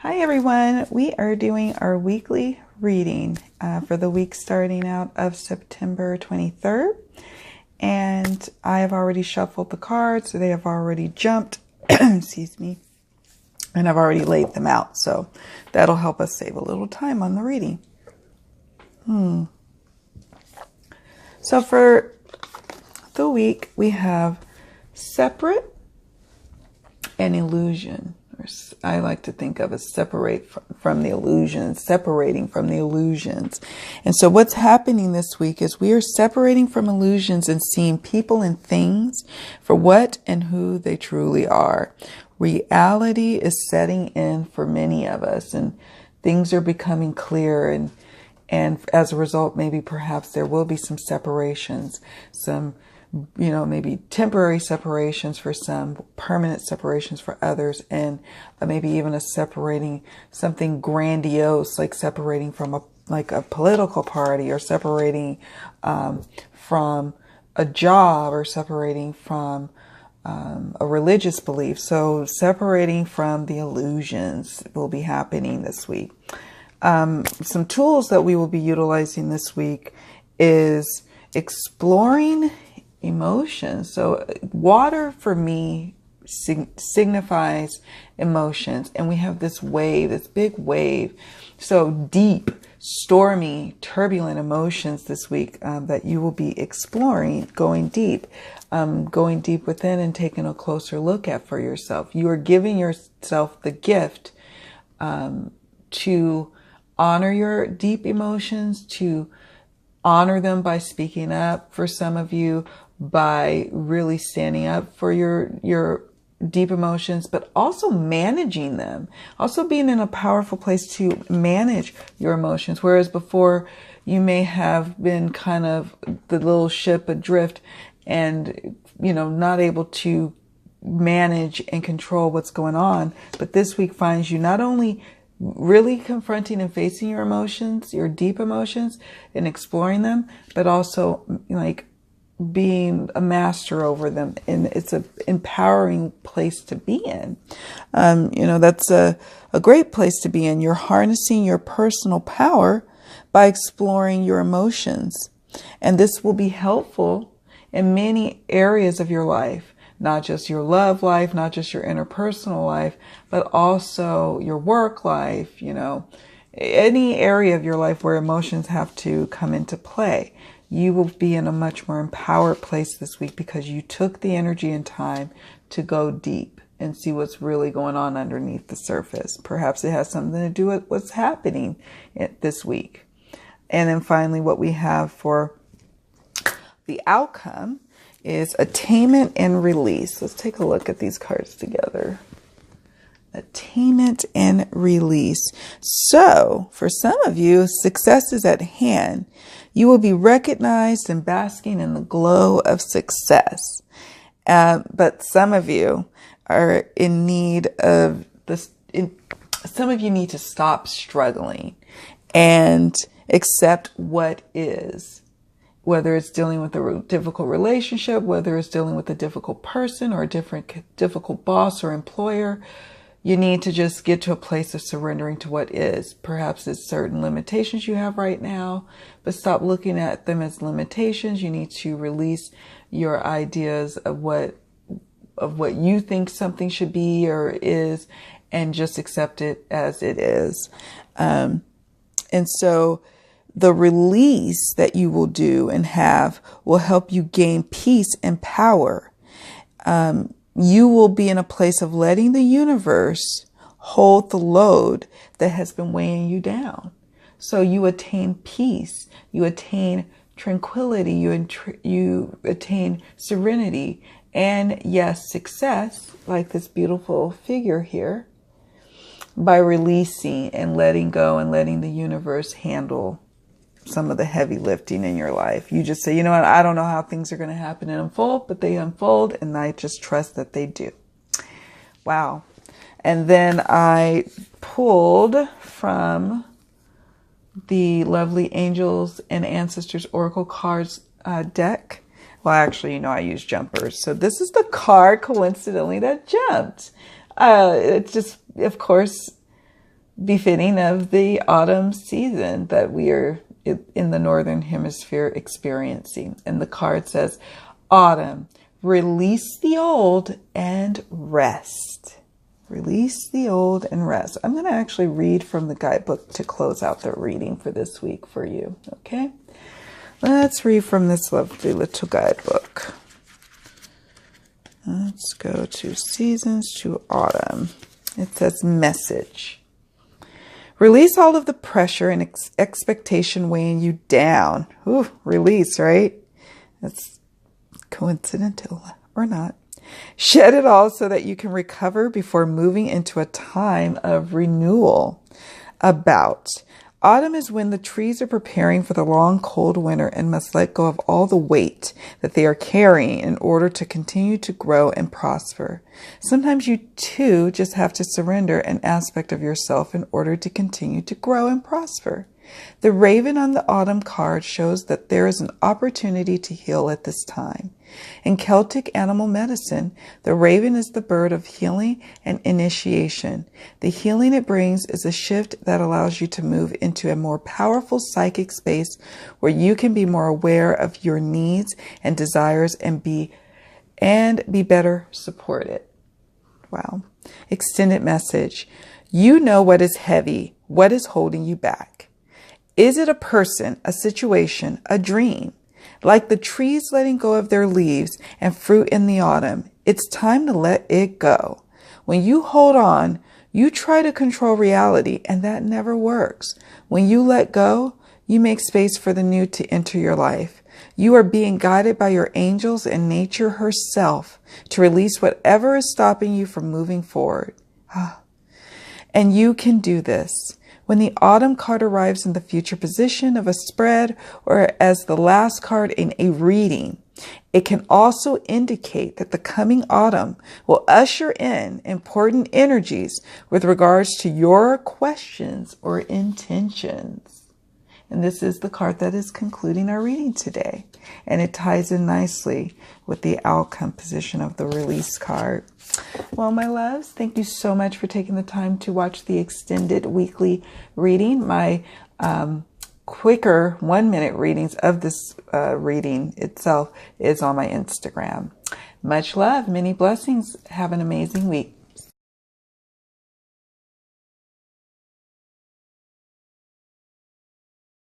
Hi everyone, we are doing our weekly reading for the week starting out of September 23rd. And I have already shuffled the cards, so they have already jumped, excuse me, and I've already laid them out. So that'll help us save a little time on the reading. So for the week, we have separate and illusion. I like to think of as separate from the illusions, separating from the illusions. And so what's happening this week is we are separating from illusions and seeing people and things for what and who they truly are. Reality is setting in for many of us, and things are becoming clear, and as a result, maybe perhaps there will be some separations, some maybe temporary separations for some, permanent separations for others, and maybe even something grandiose, like separating from a political party, or separating from a job, or separating from a religious belief. So separating from the illusions will be happening this week. Some tools that we will be utilizing this week is exploring emotions. So water for me signifies emotions, and we have this wave, this big wave, so deep, stormy, turbulent emotions this week that you will be exploring, going deep within and taking a closer look at for yourself. You are giving yourself the gift to honor your deep emotions, to honor them by speaking up, for some of you, by really standing up for your deep emotions, but also managing them, also being in a powerful place to manage your emotions. Whereas before you may have been kind of the little ship adrift and, not able to manage and control what's going on. But this week finds you not only really confronting and facing your emotions, your deep emotions, and exploring them, but also like being a master over them. And it's an empowering place to be in. That's a great place to be in. You're harnessing your personal power by exploring your emotions. And this will be helpful in many areas of your life, not just your love life, not just your interpersonal life, but also your work life, any area of your life where emotions have to come into play. You will be in a much more empowered place this week because you took the energy and time to go deep and see what's really going on underneath the surface. Perhaps it has something to do with what's happening this week. And then finally, what we have for the outcome is attainment and release. Let's take a look at these cards together. Attainment and release. So for some of you, success is at hand. You will be recognized and basking in the glow of success. But some of you are in need of this. Some of you need to stop struggling and accept what is. Whether it's dealing with a difficult relationship, whether it's dealing with a difficult person or a difficult boss or employer, you need to just get to a place of surrendering to what is. Perhaps it's certain limitations you have right now, but stop looking at them as limitations. You need to release your ideas of what you think something should be or is, and just accept it as it is. And so the release that you will do and have will help you gain peace and power. You will be in a place of letting the universe hold the load that has been weighing you down. So you attain peace, you attain tranquility, you attain serenity, and yes, success, like this beautiful figure here, by releasing and letting go and letting the universe handle some of the heavy lifting in your life. You just say, you know what, I don't know how things are going to happen and unfold, but they unfold, and I just trust that they do. Wow. And then I pulled from the Angels and Ancestors Oracle cards deck. Well, actually, I use jumpers. So this is the card, coincidentally, that jumped. It's just, of course, befitting of the autumn season that we are in the Northern Hemisphere experiencing. And the card says, autumn, release the old and rest. Release the old and rest. I'm going to actually read from the guidebook to close out the reading for this week for you. Okay? Let's read from this lovely little guidebook. Let's go to seasons to autumn. It says message. Release all of the pressure and expectation weighing you down. Ooh, release, right? That's coincidental or not. Shed it all so that you can recover before moving into a time of renewal. About. Autumn is when the trees are preparing for the long, cold winter and must let go of all the weight that they are carrying in order to continue to grow and prosper. Sometimes you too just have to surrender an aspect of yourself in order to continue to grow and prosper. The raven on the autumn card shows that there is an opportunity to heal at this time. In Celtic animal medicine, the raven is the bird of healing and initiation. The healing it brings is a shift that allows you to move into a more powerful psychic space where you can be more aware of your needs and desires and be better supported. Wow. Extended message. You know what is heavy, what is holding you back. Is it a person, a situation, a dream? Like the trees letting go of their leaves and fruit in the autumn, it's time to let it go. When you hold on, you try to control reality, and that never works. When you let go, you make space for the new to enter your life. You are being guided by your angels and nature herself to release whatever is stopping you from moving forward. And you can do this. When the autumn card arrives in the future position of a spread or as the last card in a reading, it can also indicate that the coming autumn will usher in important energies with regards to your questions or intentions. And this is the card that is concluding our reading today. And it ties in nicely with the outcome position of the release card. Well, my loves, thank you so much for taking the time to watch the extended weekly reading. My quicker 1-minute readings of this reading itself is on my Instagram. Much love, many blessings. Have an amazing week.